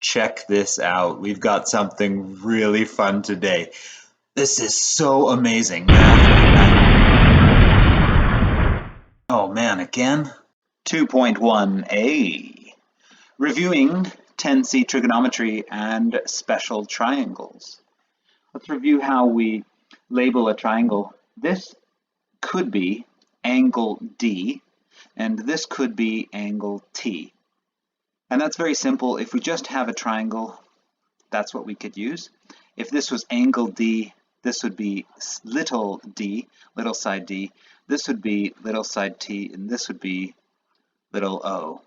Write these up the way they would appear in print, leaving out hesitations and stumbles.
Check this out. We've got something really fun today. This is so amazing. Oh man, again? 2.1a. Reviewing 10C trigonometry and special triangles. Let's review how we label a triangle. This could be angle D, and this could be angle T. And that's very simple. If we just have a triangle, that's what we could use. If this was angle D, this would be little d, little side d. This would be little side t, and this would be little o.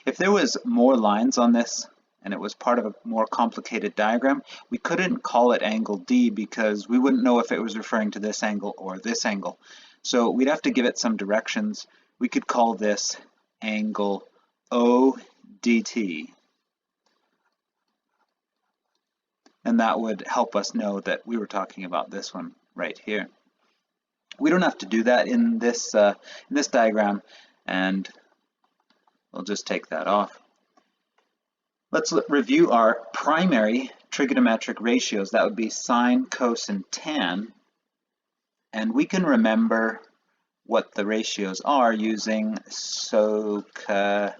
If there was more lines on this, and it was part of a more complicated diagram, we couldn't call it angle D because we wouldn't know if it was referring to this angle or this angle. So we'd have to give it some directions. We could call this angle ODT. And that would help us know that we were talking about this one right here. We don't have to do that in this diagram, and we'll just take that off. Let's review our primary trigonometric ratios. That would be sine, cos, and tan. And we can remember what the ratios are using SOHCAHTOA.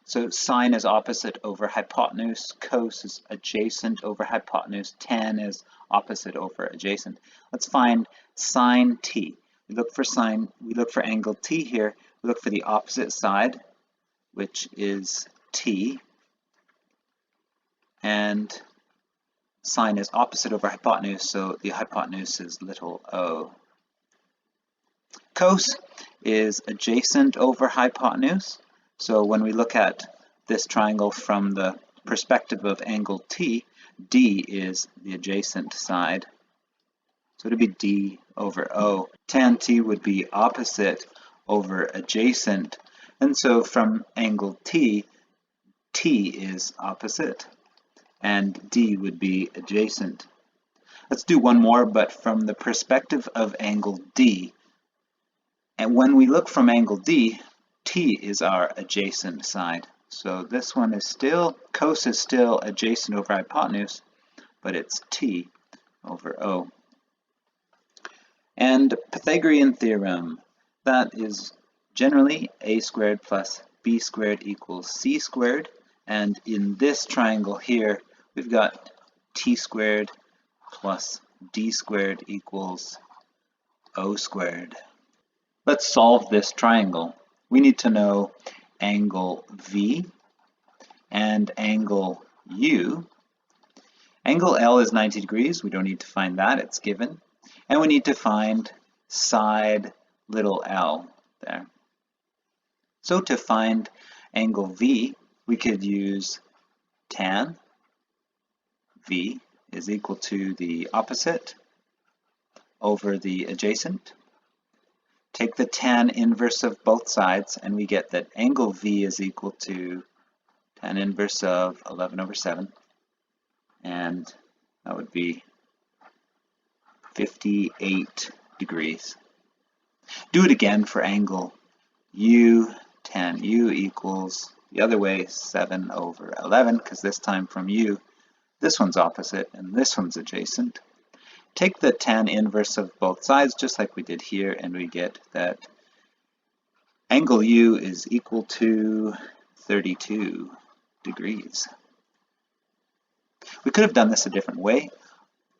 So sine is opposite over hypotenuse, cos is adjacent over hypotenuse, tan is opposite over adjacent. Let's find sine t. We look for sine, we look for angle t here, we look for the opposite side, which is t, and sine is opposite over hypotenuse, so the hypotenuse is little o. Cos is adjacent over hypotenuse, so when we look at this triangle from the perspective of angle t, d is the adjacent side, so it would be d over o. Tan t would be opposite over adjacent, and so from angle t, t is opposite, and d would be adjacent. Let's do one more, but from the perspective of angle d. And when we look from angle d, t is our adjacent side. So this one is still, cos is still adjacent over hypotenuse, but it's t over o. And Pythagorean theorem, that is generally a squared plus b squared equals c squared. And in this triangle here, we've got t squared plus d squared equals o squared. Let's solve this triangle. We need to know angle V and angle U. Angle L is 90 degrees. We don't need to find that. It's given. And we need to find side little l there. So to find angle V, we could use tan V is equal to the opposite over the adjacent. Take the tan inverse of both sides, and we get that angle V is equal to tan inverse of 11 over 7, and that would be 58 degrees. Do it again for angle U. Tan U equals the other way, 7 over 11, because this time from U, this one's opposite and this one's adjacent. Take the tan inverse of both sides, just like we did here, and we get that angle U is equal to 32 degrees. We could have done this a different way.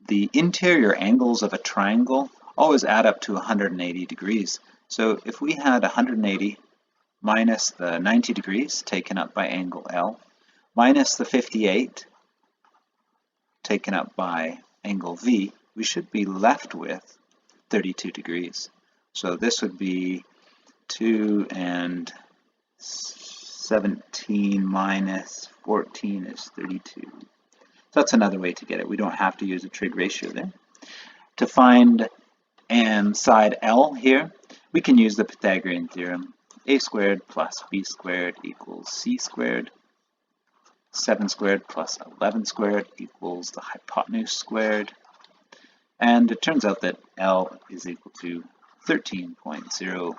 The interior angles of a triangle always add up to 180 degrees. So if we had 180 minus the 90 degrees taken up by angle L, minus the 58 taken up by angle V, we should be left with 32 degrees. So this would be 2 and 17 minus 14 is 32. So that's another way to get it. We don't have to use a trig ratio there. To find side L here, we can use the Pythagorean theorem. A squared plus b squared equals c squared. 7 squared plus 11 squared equals the hypotenuse squared. And it turns out that L is equal to 13.0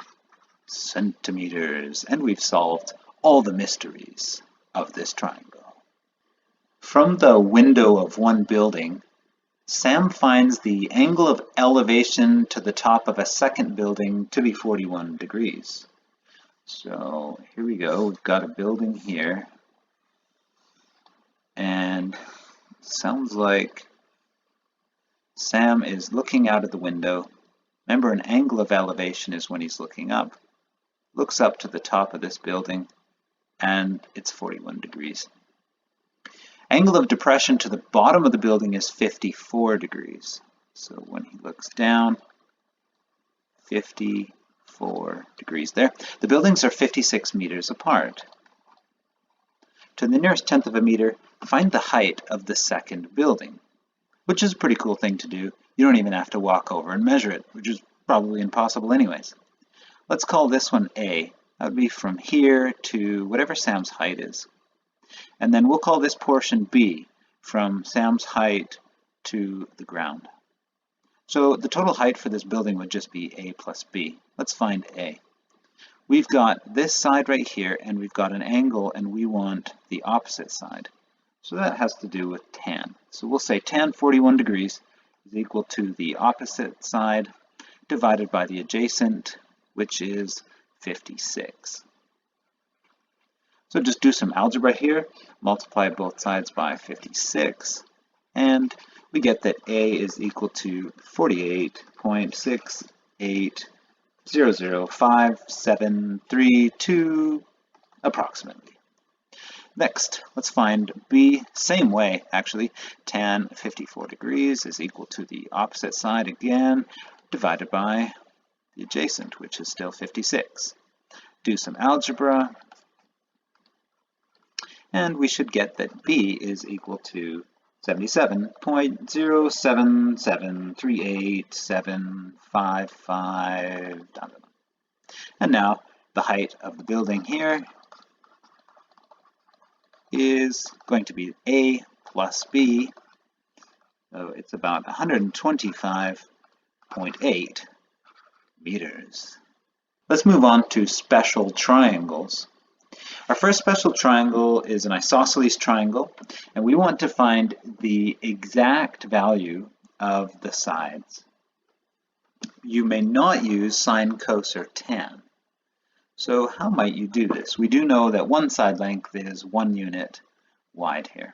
centimeters. And we've solved all the mysteries of this triangle. From the window of one building, Sam finds the angle of elevation to the top of a second building to be 41 degrees. So here we go, we've got a building here, and sounds like Sam is looking out of the window. Remember, an angle of elevation is when he's looking up. Looks up to the top of this building, and it's 41 degrees. Angle of depression to the bottom of the building is 54 degrees. So when he looks down, 54 degrees there. The buildings are 56 meters apart. To the nearest tenth of a meter, find the height of the second building, which is a pretty cool thing to do. You don't even have to walk over and measure it, which is probably impossible anyways. Let's call this one A. That would be from here to whatever Sam's height is. And then we'll call this portion B, from Sam's height to the ground. So the total height for this building would just be A plus B. Let's find A. We've got this side right here, and we've got an angle, and we want the opposite side. So that has to do with tan. So we'll say tan 41 degrees is equal to the opposite side divided by the adjacent, which is 56. So just do some algebra here, multiply both sides by 56, and we get that A is equal to 48.68005732 approximately. Next, let's find B, same way actually. Tan 54 degrees is equal to the opposite side again, divided by the adjacent, which is still 56. Do some algebra, and we should get that B is equal to 77.0773875. And now the height of the building here is going to be A plus B, so it's about 125.8 meters. Let's move on to special triangles. Our first special triangle is an isosceles triangle, and we want to find the exact value of the sides. You may not use sine, cos, or tan. So how might you do this? We do know that one side length is 1 unit wide here.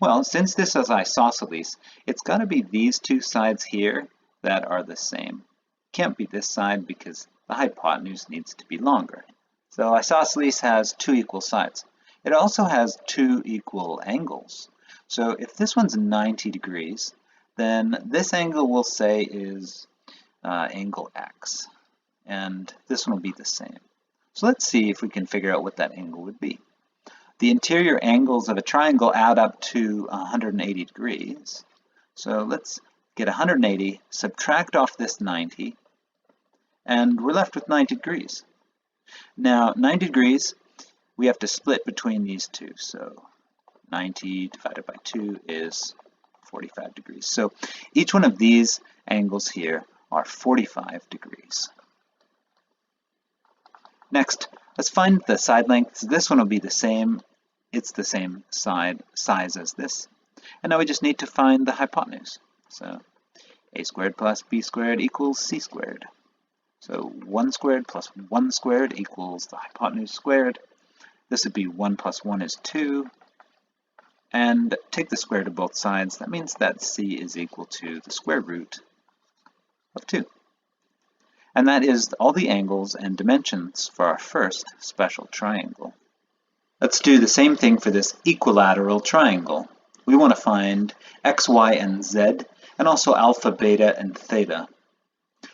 Well, since this is isosceles, it's got to be these two sides here that are the same. Can't be this side because the hypotenuse needs to be longer. So isosceles has two equal sides. It also has two equal angles. So if this one's 90 degrees, then this angle we'll say is angle X. And this one will be the same. So let's see if we can figure out what that angle would be. The interior angles of a triangle add up to 180 degrees. So let's get 180, subtract off this 90, and we're left with 90 degrees. Now 90 degrees, we have to split between these two. So 90 divided by 2 is 45 degrees. So each one of these angles here are 45 degrees. Next, let's find the side lengths. This one will be the same. It's the same size as this. And now we just need to find the hypotenuse. So a squared plus b squared equals c squared. So 1 squared plus 1 squared equals the hypotenuse squared. This would be 1 plus 1 is 2. And take the square to both sides. That means that c is equal to the square root of 2. And that is all the angles and dimensions for our first special triangle. Let's do the same thing for this equilateral triangle. We want to find x, y, and z, and also alpha, beta, and theta.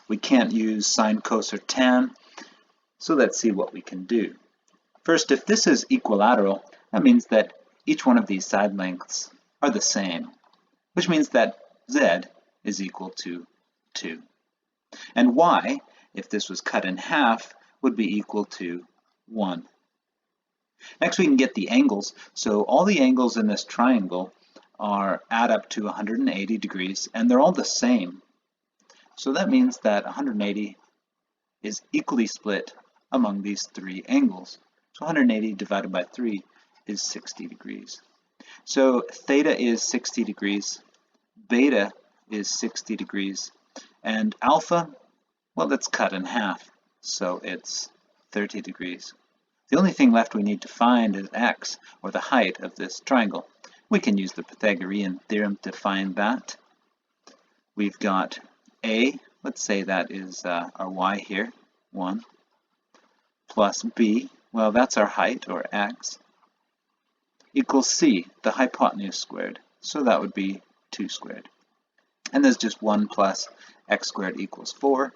We can't use sine, cos, or tan, so let's see what we can do. First, if this is equilateral, that means that each one of these side lengths are the same, which means that z is equal to 2. And y, if this was cut in half, would be equal to 1. Next we can get the angles. So all the angles in this triangle add up to 180 degrees, and they're all the same. So that means that 180 is equally split among these three angles. So 180 divided by 3 is 60 degrees. So theta is 60 degrees, beta is 60 degrees, and alpha, well, that's cut in half, so it's 30 degrees. The only thing left we need to find is x, or the height of this triangle. We can use the Pythagorean theorem to find that. We've got a, let's say that is our y here, 1, plus b, well, that's our height, or x, equals c, the hypotenuse squared, so that would be 2 squared. And there's just 1 plus x squared equals 4,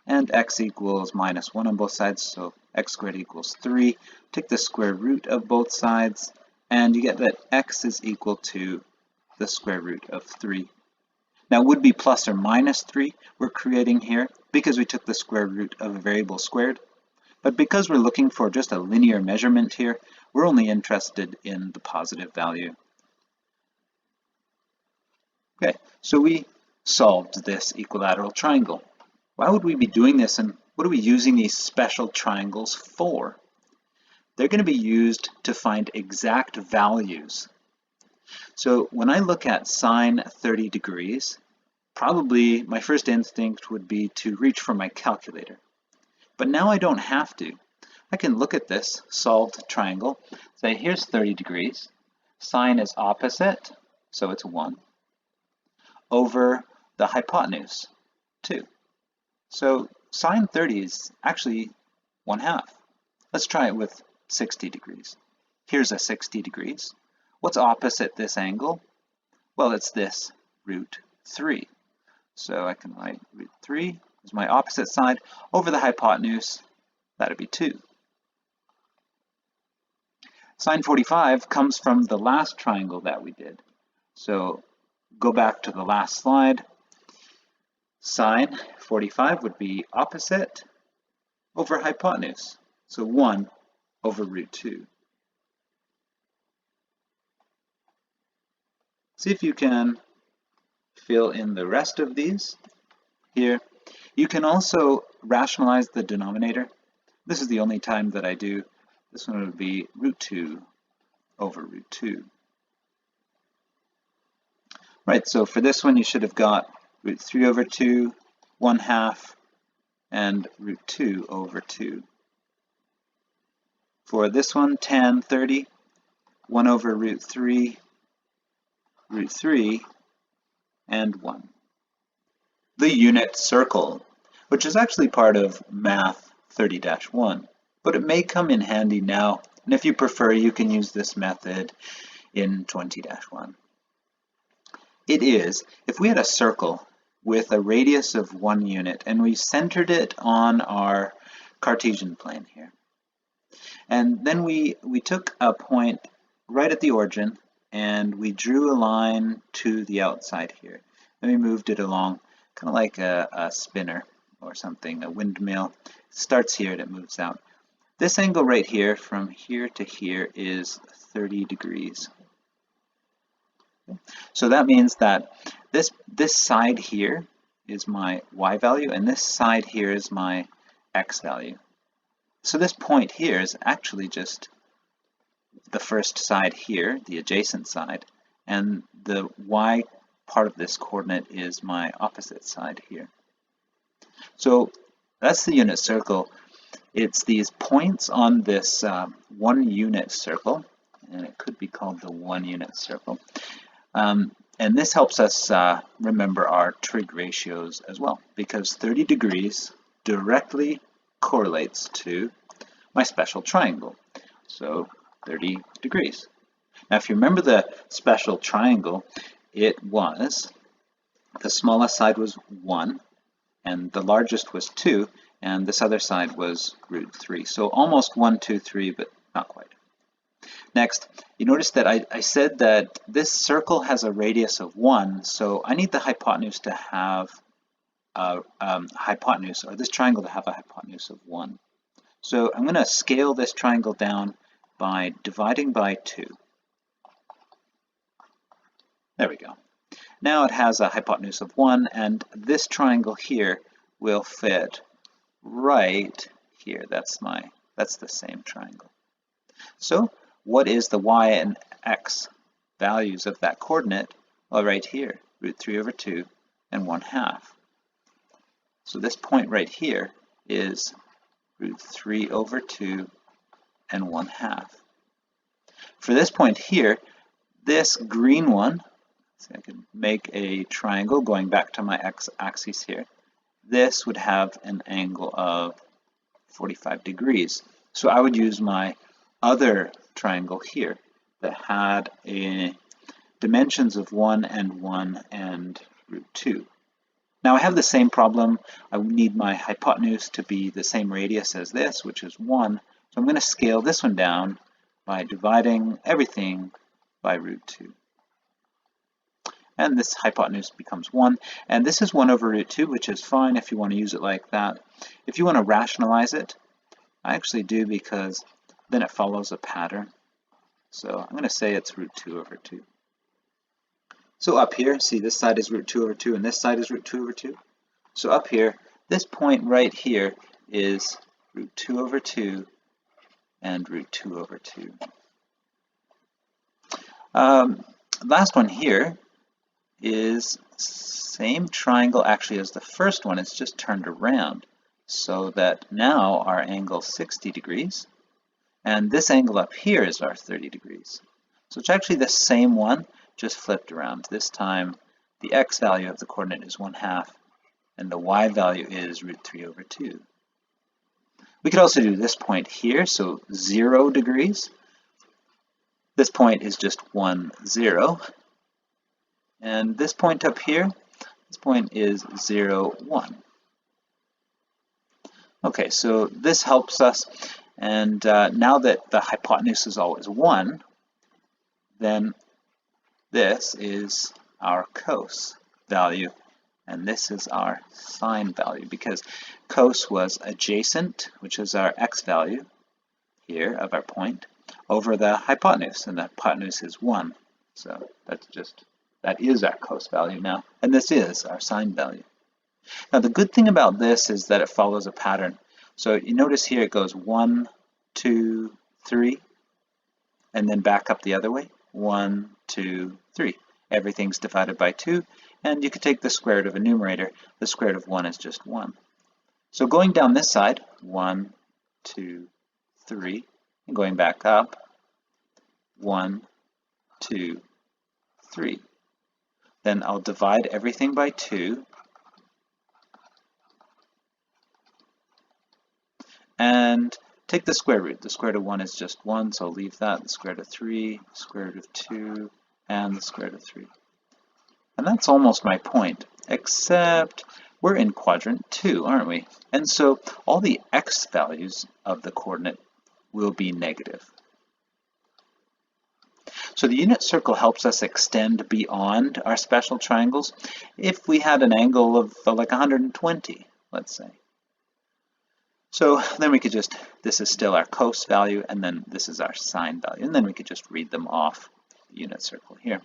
and x equals minus 1 on both sides, so x squared equals 3. Take the square root of both sides, and you get that x is equal to the square root of 3. Now, would be plus or minus 3 we're creating here because we took the square root of a variable squared. But because we're looking for just a linear measurement here, we're only interested in the positive value. Okay, so we solved this equilateral triangle. Why would we be doing this, and what are we using these special triangles for? They're going to be used to find exact values. So when I look at sine 30 degrees, probably my first instinct would be to reach for my calculator. But now I don't have to. I can look at this solved triangle, say here's 30 degrees, sine is opposite, so it's 1, over the hypotenuse, 2. So sine 30 is actually 1/2. Let's try it with 60 degrees. Here's a 60 degrees. What's opposite this angle? Well, it's this, root 3. So I can write root 3 is my opposite side over the hypotenuse, that'd be 2. Sine 45 comes from the last triangle that we did. So go back to the last slide. Sine 45 would be opposite over hypotenuse, so 1 over root 2. See if you can fill in the rest of these here. You can also rationalize the denominator. This is the only time that I do. This one would be root 2 over root 2. Right, so for this one you should have got root 3 over 2, 1/2, and root 2 over 2. For this one, tan 30, 1 over root 3, and 1. The unit circle, which is actually part of Math 30-1, but it may come in handy now, and if you prefer, you can use this method in 20-1. It is, if we had a circle with a radius of 1 unit, and we centered it on our Cartesian plane here, and then we took a point right at the origin, and we drew a line to the outside here. Then we moved it along, kind of like a spinner or something, a windmill. It starts here and it moves out. This angle right here, from here to here, is 30 degrees. So that means that this side here is my y value, and this side here is my x value. So this point here is actually just the first side here, the adjacent side, and the y part of this coordinate is my opposite side here. So that's the unit circle. It's these points on this 1 unit circle, and it could be called the 1 unit circle. And this helps us remember our trig ratios as well, because 30 degrees directly correlates to my special triangle. So 30 degrees. Now, if you remember the special triangle, it was, the smallest side was 1, and the largest was 2, and this other side was root 3. So almost 1, 2, 3, but not quite. Next, you notice that I said that this circle has a radius of 1, so I need the hypotenuse to have a hypotenuse, or this triangle to have a hypotenuse of 1. So I'm going to scale this triangle down by dividing by 2. There we go. Now it has a hypotenuse of 1, and this triangle here will fit right here. That's the same triangle. So what is the y and x values of that coordinate? Well, right here, √3/2 and 1/2. So this point right here is √3/2 and 1/2. For this point here, this green one, so I can make a triangle going back to my x-axis here. This would have an angle of 45 degrees. So I would use my other triangle here that had a dimensions of 1 and 1 and √2. Now I have the same problem. I need my hypotenuse to be the same radius as this, which is 1. So I'm going to scale this one down by dividing everything by √2. And this hypotenuse becomes 1. And this is 1/√2, which is fine if you want to use it like that. If you want to rationalize it, I actually do, because then it follows a pattern. So I'm going to say it's √2/2. So up here, see, this side is √2/2 and this side is √2/2. So up here, this point right here is √2/2 and √2/2. Last one here is same triangle actually as the first one. It's just turned around so that now our angle is 60 degrees and this angle up here is our 30 degrees. So it's actually the same one, just flipped around. This time the x value of the coordinate is 1/2 and the y value is √3/2. We could also do this point here, so 0 degrees. This point is just 1, 0. And this point up here, this point is 0, 1. Okay, so this helps us. And now that the hypotenuse is always 1, then this is our cos value, and this is our sine value, because cos was adjacent, which is our x value here of our point, over the hypotenuse, and the hypotenuse is 1. So that is our cos value now, and this is our sine value. Now the good thing about this is that it follows a pattern. So you notice here it goes 1, 2, 3, and then back up the other way. 1, 2, 3. Everything's divided by 2, and you could take the square root of a numerator. The square root of 1 is just 1. So going down this side, 1, 2, 3, and going back up, 1, 2, 3. Then I'll divide everything by 2, and take the square root. The square root of 1 is just 1, so I'll leave that. The square root of 3, the square root of 2, and the square root of 3. And that's almost my point, except we're in quadrant 2, aren't we? And so all the x values of the coordinate will be negative. So the unit circle helps us extend beyond our special triangles if we had an angle of like 120, let's say. So then we could just, this is still our cos value, and then this is our sine value, and then we could just read them off the unit circle here.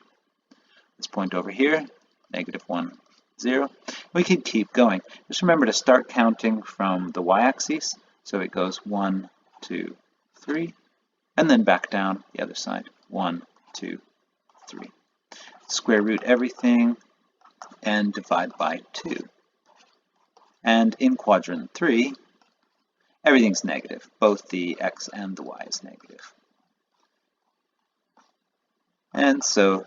This point over here, -1, 0. We could keep going. Just remember to start counting from the y-axis, so it goes 1, 2, 3, and then back down the other side, 1, 2, 3. Square root everything and divide by 2. And in quadrant 3, everything's negative. Both the x and the y is negative. And so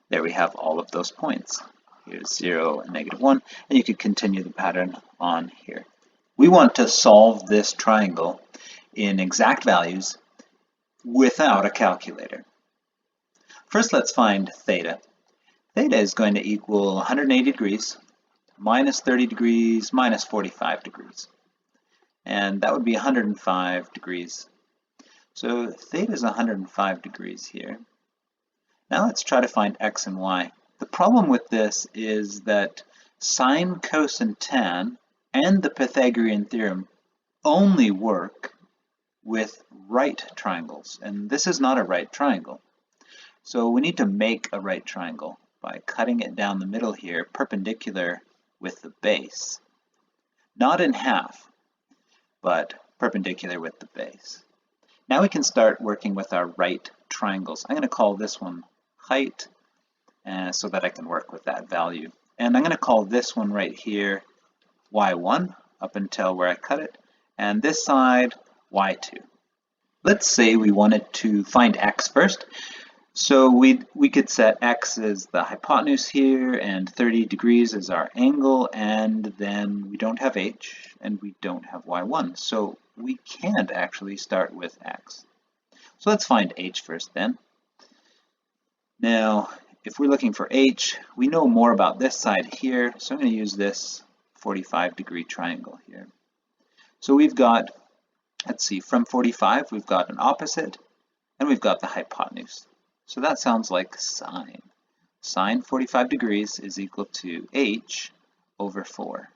there we have all of those points. Here's 0 and -1, and you could continue the pattern on here. We want to solve this triangle in exact values without a calculator. First, let's find theta. Theta is going to equal 180 degrees, minus 30 degrees, minus 45 degrees. And that would be 105 degrees. So theta is 105 degrees here. Now let's try to find x and y. The problem with this is that sine, cos, and tan and the Pythagorean theorem only work with right triangles, and this is not a right triangle. So we need to make a right triangle by cutting it down the middle here, perpendicular with the base. Not in half, but perpendicular with the base. Now we can start working with our right triangles. I'm going to call this one height so that I can work with that value. And I'm going to call this one right here y1 up until where I cut it, and this side y2. Let's say we wanted to find x first. So we could set x as the hypotenuse here, and 30 degrees is our angle, and then we don't have h, and we don't have y1. So we can't actually start with x. So let's find h first then. Now, if we're looking for h, we know more about this side here, so I'm going to use this 45-degree triangle here. So we've got, let's see, from 45 we've got an opposite, and we've got the hypotenuse. So that sounds like sine. Sine 45 degrees is equal to h over 4.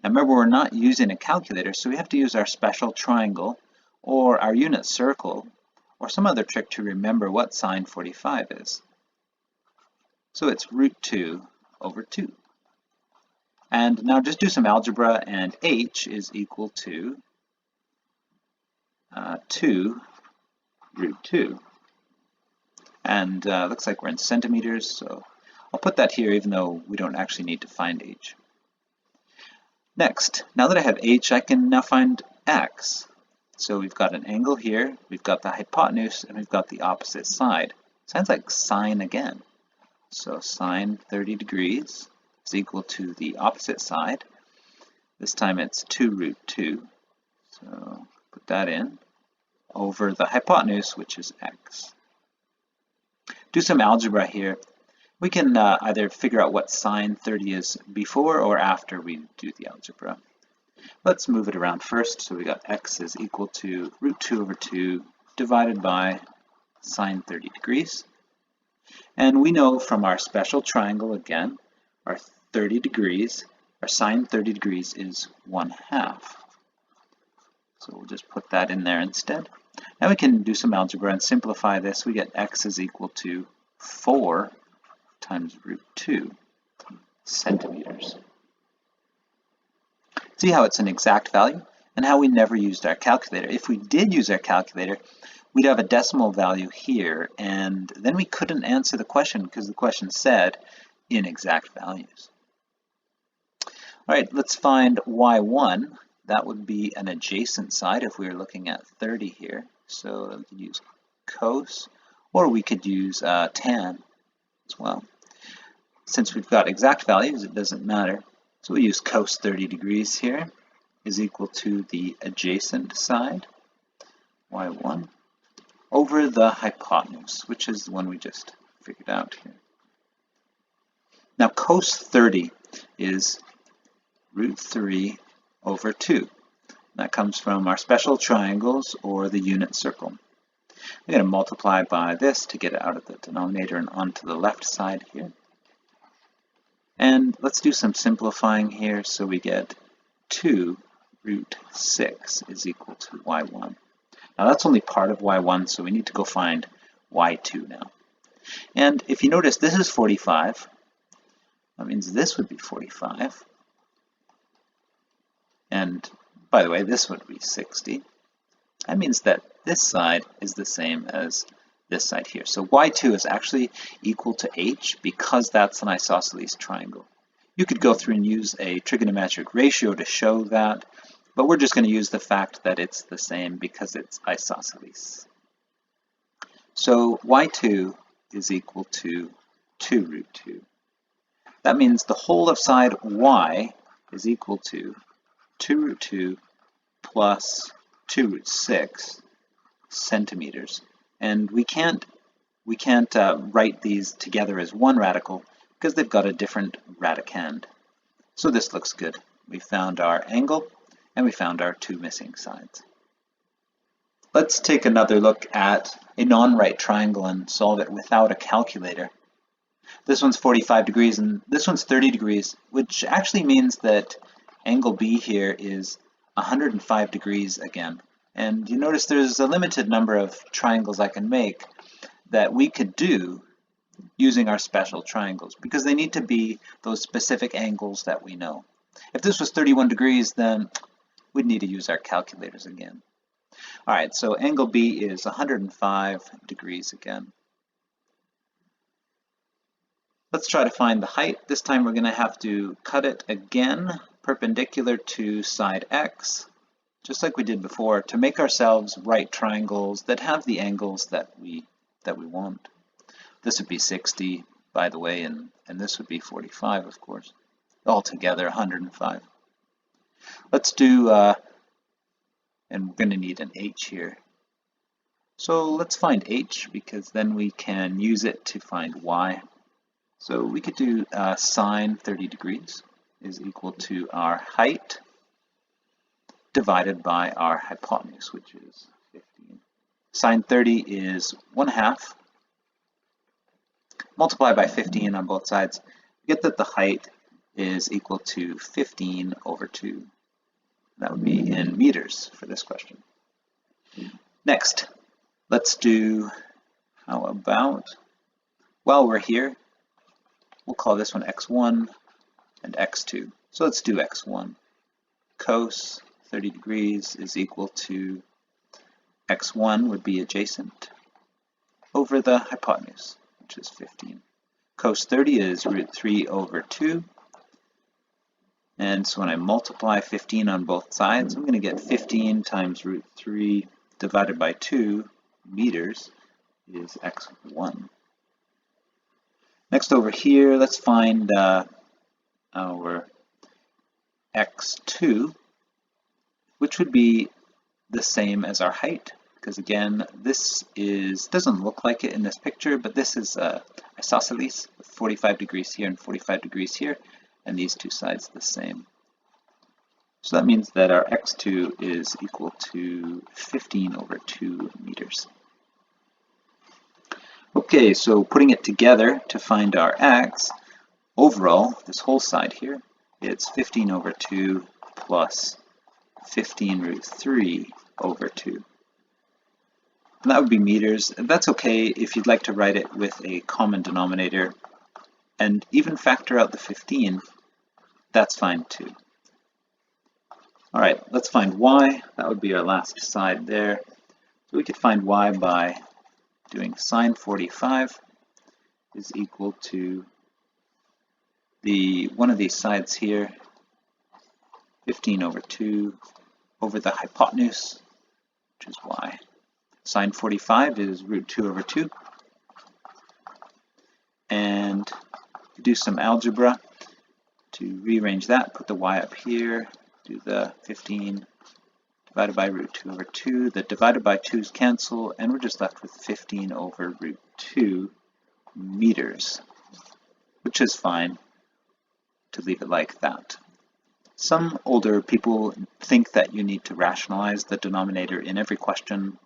Now remember, we're not using a calculator, so we have to use our special triangle or our unit circle or some other trick to remember what sine 45 is. So it's root 2 over 2. And now just do some algebra, and h is equal to 2 root 2. And looks like we're in centimeters, so I'll put that here even though we don't actually need to find h. Next, now that I have h, I can now find x. So we've got an angle here, we've got the hypotenuse, and we've got the opposite side. Sounds like sine again. So sine 30 degrees is equal to the opposite side. This time it's 2 root 2. So put that in over the hypotenuse, which is x. Do some algebra here. We can either figure out what sine 30 is before or after we do the algebra. Let's move it around first. So we got x is equal to root 2 over 2 divided by sine 30 degrees. And we know from our special triangle again, our 30 degrees, our sine 30 degrees is 1/2. So we'll just put that in there instead. Now we can do some algebra and simplify this. We get x is equal to 4 times root 2 centimeters. See how it's an exact value and how we never used our calculator. If we did use our calculator, we'd have a decimal value here, and then we couldn't answer the question because the question said in exact values. All right, let's find y1. That would be an adjacent side if we were looking at 30 here. So we could use cos, or we could use tan as well. Since we've got exact values, it doesn't matter. So we use cos 30 degrees here is equal to the adjacent side, y1, over the hypotenuse, which is the one we just figured out here. Now cos 30 is root 3 over 2. That comes from our special triangles or the unit circle. We're going to multiply by this to get it out of the denominator and onto the left side here. And let's do some simplifying here. So we get 2 root 6 is equal to y1. Now that's only part of y1, so we need to go find y2 now. And if you notice, this is 45. That means this would be 45. And by the way, this would be 60. That means that this side is the same as this side here. So y2 is actually equal to h because that's an isosceles triangle. You could go through and use a trigonometric ratio to show that, but we're just going to use the fact that it's the same because it's isosceles. So y2 is equal to 2 root 2. That means the whole of side y is equal to 2 root 2 plus 2 root 6 centimeters. And we can't write these together as one radical because they've got a different radicand. So this looks good. We found our angle and we found our two missing sides. Let's take another look at a non-right triangle and solve it without a calculator. This one's 45 degrees and this one's 30 degrees, which actually means that angle B here is 105 degrees again. And you notice there's a limited number of triangles I can make that we could do using our special triangles because they need to be those specific angles that we know. If this was 31 degrees, then we'd need to use our calculators again. All right, so angle B is 105 degrees again. Let's try to find the height. This time we're going to have to cut it again, perpendicular to side x, just like we did before, to make ourselves right triangles that have the angles that we want. This would be 60, by the way, and this would be 45, of course. Altogether, 105. Let's do, and we're going to need an h here. So let's find h, because then we can use it to find y. So we could do sine 30 degrees is equal to our height divided by our hypotenuse, which is 15. Sine 30 is 1/2. Multiply by 15 on both sides. Get that the height is equal to 15 over 2. That would be in meters for this question. Next, let's do, how about, while we're here, we'll call this one x1 and x2. So let's do x1. Cos 30 degrees is equal to x1 would be adjacent over the hypotenuse, which is 15. Cos 30 is root 3 over 2. And so when I multiply 15 on both sides, I'm going to get 15 times root 3 divided by 2 meters is x1. Next over here, let's find our x2, which would be the same as our height, because again, this doesn't look like it in this picture, but this is isosceles, 45 degrees here and 45 degrees here, and these two sides the same. So that means that our x2 is equal to 15 over 2 meters. Okay, so putting it together to find our x, overall, this whole side here, it's 15 over 2 plus 15 root 3 over 2. And that would be meters. That's okay if you'd like to write it with a common denominator and even factor out the 15, that's fine too. All right, let's find y. That would be our last side there. So we could find y by doing sine 45 is equal to one of these sides here, 15 over 2 over the hypotenuse, which is y. Sine 45 is root 2 over 2. And do some algebra to rearrange that, put the y up here, do the 15 divided by root 2 over 2. The divided by 2's cancel, and we're just left with 15 over root 2 meters, which is fine to leave it like that. Some older people think that you need to rationalize the denominator in every question.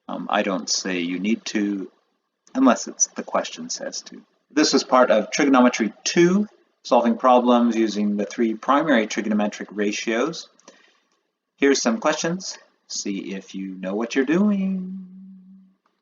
I don't say you need to, unless the question says to. This is part of Trigonometry 2, solving problems using the 3 primary trigonometric ratios. Here's some questions. See if you know what you're doing.